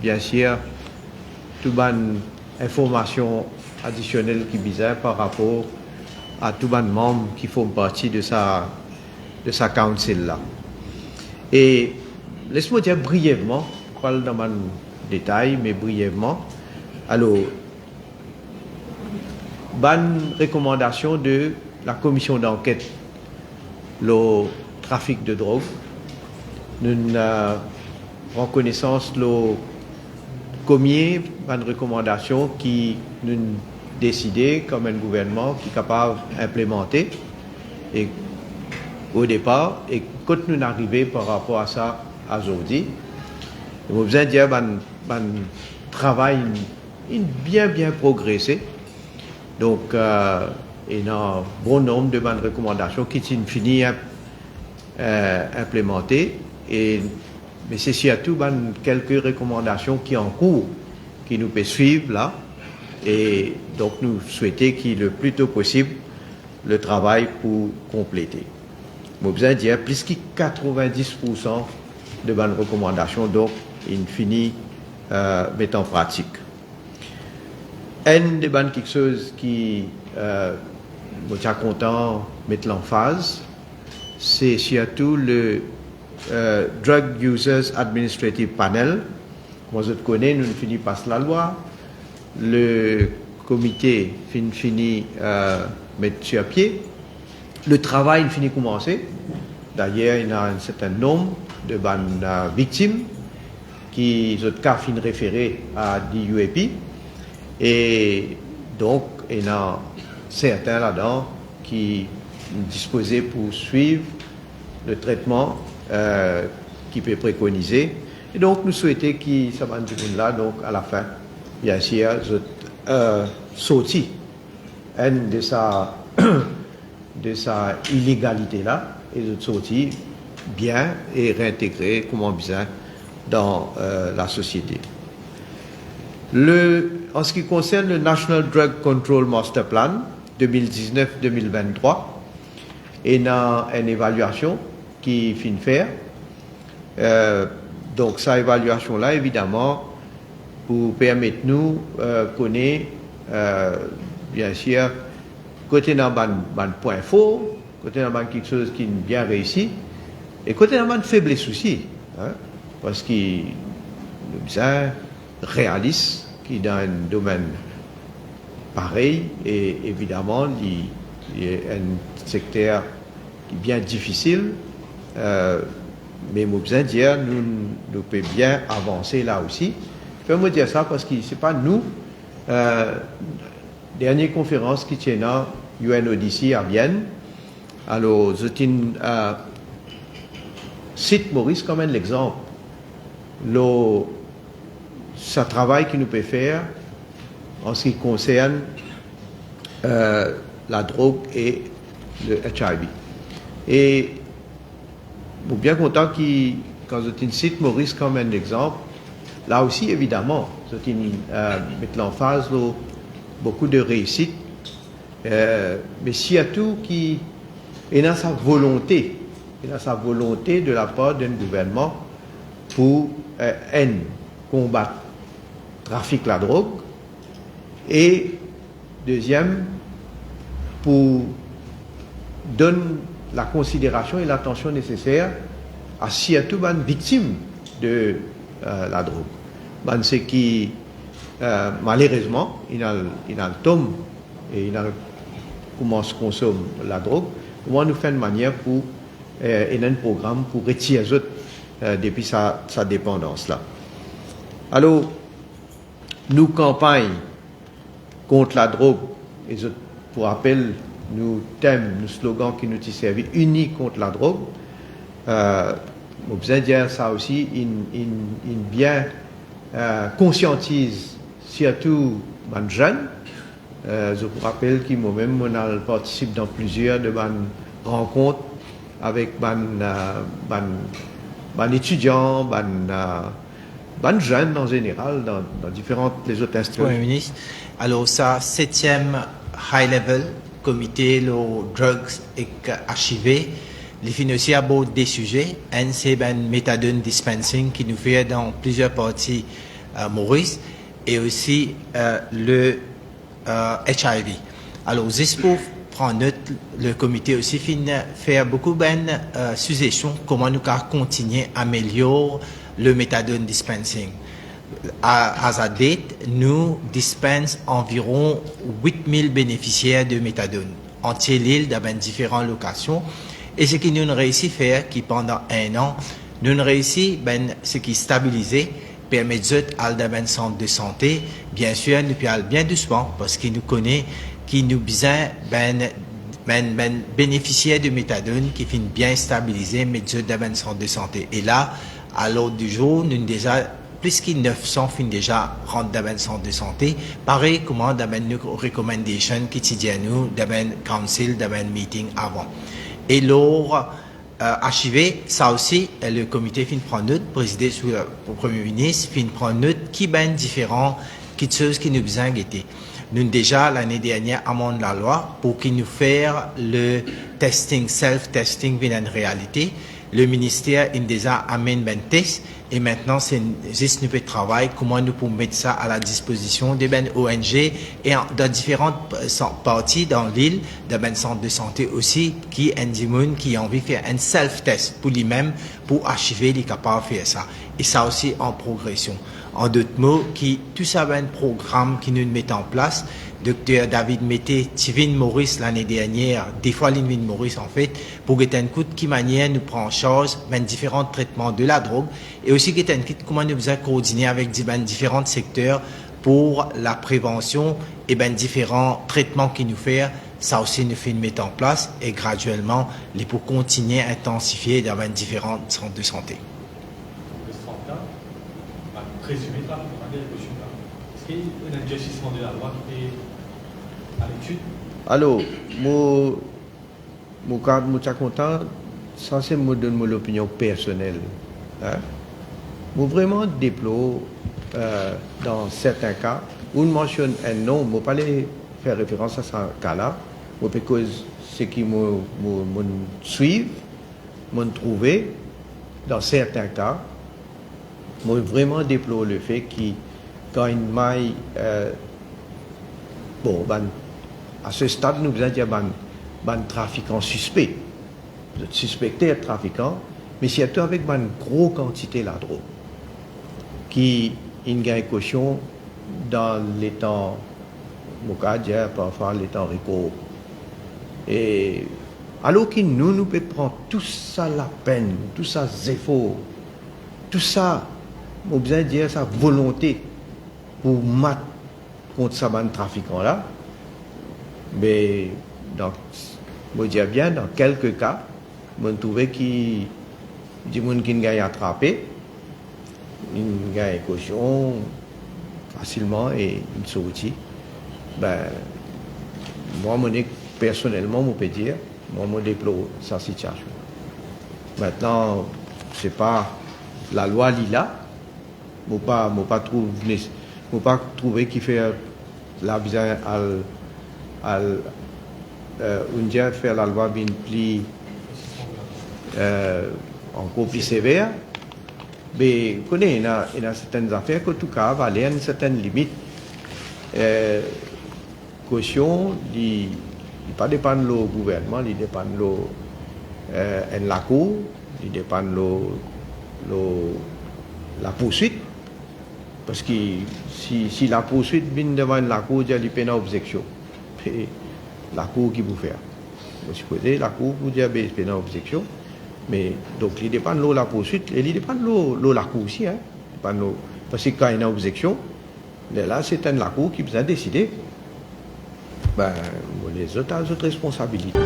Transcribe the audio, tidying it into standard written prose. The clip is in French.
bien sûr, toute bonne information additionnelle qui bizarre par rapport à tous les membres qui font partie de sa council là. Et laisse-moi dire brièvement, pas dans le détail, mais brièvement. Alors, bonne recommandation de la commission d'enquête, le trafic de drogue. Nous avons connaissance le combien de recommandations qui nous décidé comme un gouvernement qui est capable d'implémenter et au départ et quand nous arrivons par rapport à ça aujourd'hui, nous avons dire un travail bien progressé. Donc il y a un bon nombre de bonnes recommandations qui sont finies implémentées mais c'est surtout quelques recommandations qui sont en cours qui nous peuvent suivre là. Et donc, nous souhaitons qu'il y ait le plus tôt possible le travail pour compléter. Nous avons dire plus que 90% de bonnes recommandations, donc, il finit mettre en pratique. Un des bonnes quelque chose qui nous est content de mettre l'emphase, c'est surtout le Drug Users Administrative Panel. Comme vous connaissez, nous finissons par la loi. Le comité finit mettre sur pied. Le travail finit commencer. D'ailleurs, il y a un certain nombre de bonnes victimes qui, autres cas, finissent référés à l'UAP. Et donc, il y en a certains là-dedans qui sont disposés pour suivre le traitement qui peut préconiser. Et donc, nous souhaitons que ça va là, donc, à la fin, bien sûr, sorti de sa illégalité-là, et sorti bien et réintégré comment bien dans la société. En ce qui concerne le National Drug Control Master Plan 2019-2023, il y a une évaluation qui finit de faire. Donc, cette évaluation-là, évidemment, pour permettre nous connaître, bien sûr, côté d'un point fort, côté d'un quelque chose qui est bien réussi, et côté d'un faiblesse aussi, hein, parce qu'il est réaliste, qui est dans un domaine pareil, et évidemment, il y a un secteur qui est bien difficile, mais nous besoin de dire, nous pouvons bien avancer là aussi. Je peux me dire ça parce que ce n'est pas nous. Dernière conférence qui tient à UNODC à Vienne. Alors, je cite Maurice comme un exemple. Ce travail qu'il nous peut faire en ce qui concerne la drogue et le HIV. Et je suis bien content quand je cite Maurice comme un exemple, là aussi, évidemment, je mettre l'emphase beaucoup de réussite, mais surtout qui est dans sa volonté, de la part d'un gouvernement pour combattre le trafic de la drogue, et deuxième, pour donner la considération et l'attention nécessaire à surtout les victimes de la drogue. Ce qui, malheureusement, il a le tome et il commence à consommer la drogue. Comment nous faire une manière pour un programme pour retirer depuis sa dépendance là. Alors, nous campagne contre la drogue, et pour rappel, nous thèmes, nous slogans qui nous ont servi, unis contre la drogue. Nous besoin dire ça aussi, il bien conscientise surtout les jeunes. Je vous rappelle que moi-même, on participe dans plusieurs de mes rencontres avec les étudiants, les jeunes en général, dans différentes les autres instruments. Premier ministre, alors ça, 7e high level comité, le drugs et HIV, les financiers abordent des sujets. Un, c'est le méthadone dispensing qui nous fait dans plusieurs parties Maurice, et aussi le HIV. Alors, juste pour prendre note, le comité aussi fait beaucoup de suggestions comment nous continuer à améliorer le méthadone dispensing. À sa date, nous dispensons environ 8000 bénéficiaires de méthadone entière l'île dans différentes locations. Et ce que nous avons réussi à faire, qui pendant un an, nous avons réussi ce qui est stabilisé, permettre à dans un centre de santé. Bien sûr, nous pouvons bien doucement parce qu'il nous connaît, qui nous besoin bénéficiaires de méthadone qui finit bien stabilisé, mais dans un centre de santé. Et là, à l'ordre du jour, nous déjà plus que 900 finissent déjà rentrent dans un centre de santé. Pareil, comment dans nos recommandations quotidiennes, dans un council, dans un meeting avant. Et lors archivé, ça aussi, le comité fin prendre note, présidé sous le Premier ministre, fin prendre note qui ben différents, qui choses qui nous besoin guetter. Nous déjà l'année dernière amendé la loi pour qu'il nous faire le testing, self-testing vient en réalité. Le ministère a déjà amené un test et maintenant c'est juste nous travail comment nous pouvons mettre ça à la disposition des ONG et dans différentes parties dans l'île, dans un centre de santé aussi qui a envie de faire un self-test pour lui-même pour archiver les capables de faire ça. Et ça aussi en progression. En d'autres mots, tout ça va un programme qui nous met en place. Docteur David Mété, Tivin Maurice l'année dernière, des fois Linvin Maurice en fait, pour que un coup de qui manière nous prend en charge différents traitements de la drogue et aussi que un coup comment nous besoin coordonner avec différents secteurs pour la prévention et différents traitements qui nous fait. Ça aussi nous fait mettre en place et graduellement les pour continuer à intensifier dans différents centres de santé. Présumé là, est-ce qu'il y a un adjustissement de la loi qui est à l'étude? Alors, je suis content, ça c'est mon opinion personnelle. Hein? Je vraiment déplore dans certains cas, où on mentionne un nom, je ne vais pas faire référence à ce cas-là, parce que ce qui me suivent, m'ont trouvé, dans certains cas, moi, vraiment déplore le fait qu'il quand il maille, à ce stade, nous avons dit un trafiquant suspect. Vous êtes suspecté d'être trafiquant, mais surtout avec une grosse quantité de la drogue, qui a une caution dans les temps, parfois les temps rico. Et alors que nous pouvons prendre tout ça la peine, tout ça zéro, tout ça, on a besoin de dire sa volonté pour match contre ce trafiquant là. Mais je dis bien, dans quelques cas, on trouve qu'il y a des gens qui ont attrapé, ils ont caution facilement et ils sont sortis. Moi, personnellement, je peux dire, moi, je déplore sa situation. Maintenant, ce n'est pas la loi Lila. Je ne pas trouver qu'il fait la besoin à faire la loi bien plus encore plus sévère. Mais vous connaissez, il y a certaines affaires que, en tout cas, aller à une certaine limite. Caution, il ne pas dépendre du gouvernement, il dépend de la cour, il dépend de la poursuite. Parce que si la poursuite vient devant la cour, il y a une objection. La cour qui vous fait. Vous supposez la cour vous dit qu'il y a une objection. Mais donc il dépend de la poursuite et il dépend de la cour aussi. Hein. Parce que quand il y a une objection, là c'est la cour qui vous a décidé. Les autres responsabilités.